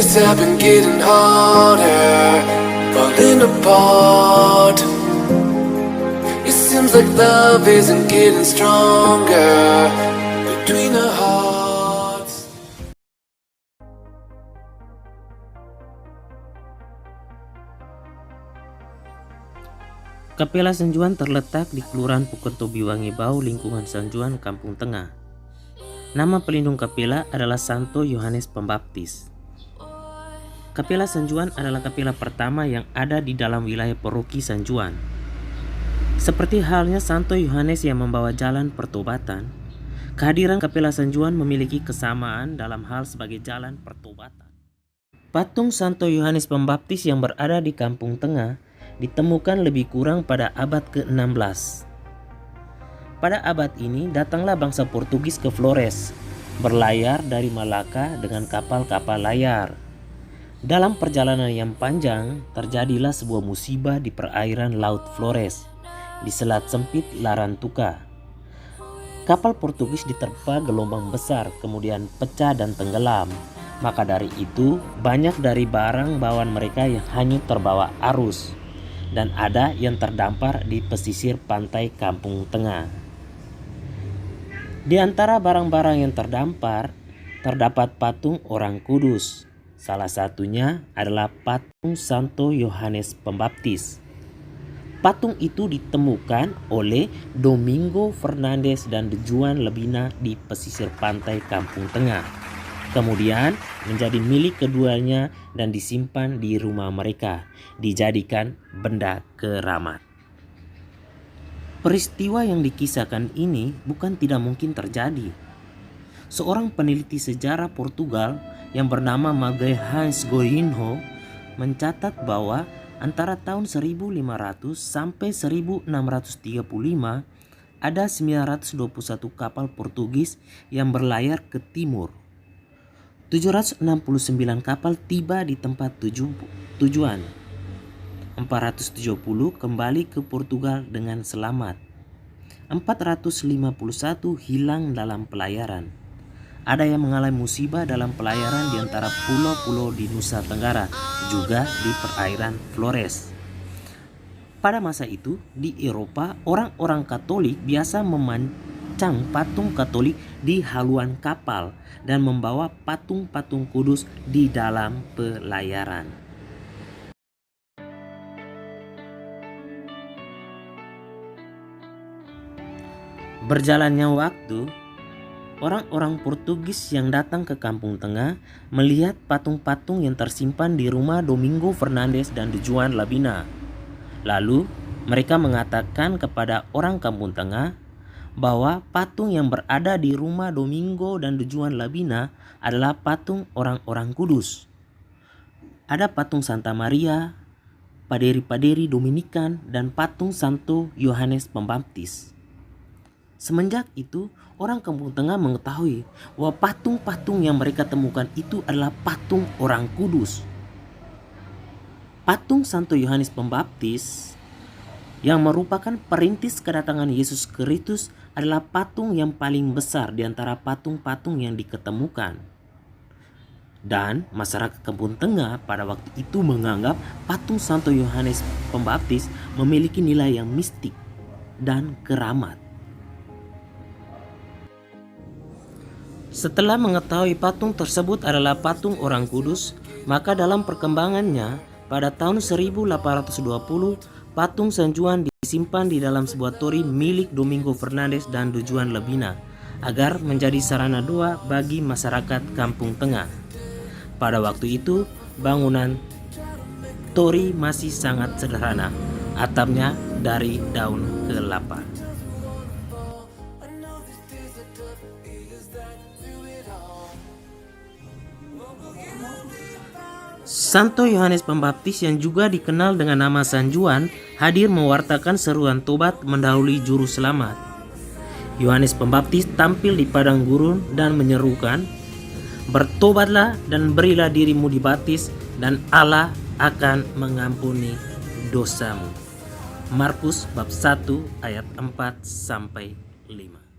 days have been getting harder, falling apart. It seems like love isn't getting stronger between our hearts. Kapela Sanjuan terletak di Kelurahan Pukentobiwangi Bau, lingkungan Sanjuan, Kampung Tengah. Nama pelindung kapela adalah Santo Yohanes Pembaptis. Kapela Sanjuan adalah kapela pertama yang ada di dalam wilayah paroki Sanjuan. Seperti halnya Santo Yohanes yang membawa jalan pertobatan, kehadiran kapela Sanjuan memiliki kesamaan dalam hal sebagai jalan pertobatan. Patung Santo Yohanes Pembaptis yang berada di Kampung Tengah ditemukan lebih kurang pada abad ke-16. Pada abad ini datanglah bangsa Portugis ke Flores, berlayar dari Malaka dengan kapal-kapal layar. Dalam perjalanan yang panjang, terjadilah sebuah musibah di perairan Laut Flores, di selat sempit Larantuka. Kapal Portugis diterpa gelombang besar, kemudian pecah dan tenggelam. Maka dari itu, banyak dari barang bawaan mereka yang hanyut terbawa arus, dan ada yang terdampar di pesisir pantai Kampung Tengah. Di antara barang-barang yang terdampar, terdapat patung orang kudus. Salah satunya adalah patung Santo Yohanes Pembaptis. Patung itu ditemukan oleh Domingo Fernandes dan Juan Lebina di pesisir pantai Kampung Tengah. Kemudian menjadi milik keduanya dan disimpan di rumah mereka, dijadikan benda keramat. Peristiwa yang dikisahkan ini bukan tidak mungkin terjadi. Seorang peneliti sejarah Portugal yang bernama Magalhães Goinho mencatat bahwa antara tahun 1500 sampai 1635 ada 921 kapal Portugis yang berlayar ke timur. 769 kapal tiba di tempat tujuan. 470 kembali ke Portugal dengan selamat. 451 hilang dalam pelayaran. Ada yang mengalami musibah dalam pelayaran di antara pulau-pulau di Nusa Tenggara, juga di perairan Flores. Pada masa itu, di Eropa, orang-orang Katolik biasa memancang patung Katolik di haluan kapal dan membawa patung-patung kudus di dalam pelayaran. Berjalannya waktu, orang-orang Portugis yang datang ke Kampung Tengah melihat patung-patung yang tersimpan di rumah Domingo Fernandes dan Juan Labina. Lalu mereka mengatakan kepada orang Kampung Tengah bahwa patung yang berada di rumah Domingo dan Juan Labina adalah patung orang-orang kudus. Ada patung Santa Maria, paderi-paderi Dominikan, dan patung Santo Yohanes Pembaptis. Semenjak itu, orang Kampung Tengah mengetahui bahwa patung-patung yang mereka temukan itu adalah patung orang kudus. Patung Santo Yohanes Pembaptis yang merupakan perintis kedatangan Yesus Kristus adalah patung yang paling besar di antara patung-patung yang diketemukan. Dan masyarakat Kampung Tengah pada waktu itu menganggap patung Santo Yohanes Pembaptis memiliki nilai yang mistik dan keramat. Setelah mengetahui patung tersebut adalah patung orang kudus, maka dalam perkembangannya pada tahun 1820 patung Sanjuan disimpan di dalam sebuah tori milik Domingo Fernandes dan Juan Lebina agar menjadi sarana doa bagi masyarakat Kampung Tengah. Pada waktu itu bangunan tori masih sangat sederhana, atapnya dari daun kelapa. Santo Yohanes Pembaptis yang juga dikenal dengan nama Sanjuan hadir mewartakan seruan tobat mendahului juru selamat. Yohanes Pembaptis tampil di padang gurun dan menyerukan, "Bertobatlah dan berilah dirimu dibaptis dan Allah akan mengampuni dosamu." Markus bab 1 ayat 4 sampai 5.